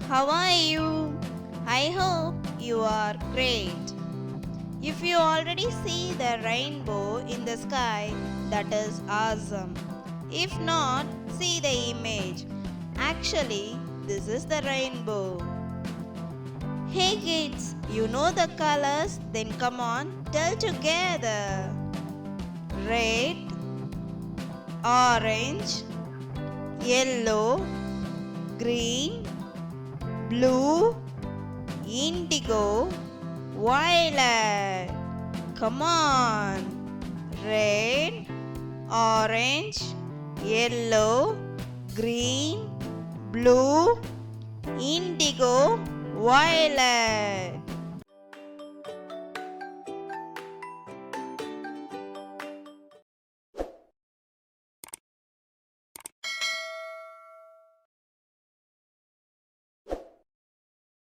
How are you? I hope you are great. If you already see the rainbow in the sky, that is awesome. If not, see the image. Actually, this is the rainbow. Hey kids, you know the colors? Then come on, tell together. Red, orange, yellow, green, blue, indigo, violet. Come on. Red, orange, yellow, green, blue, indigo, violet.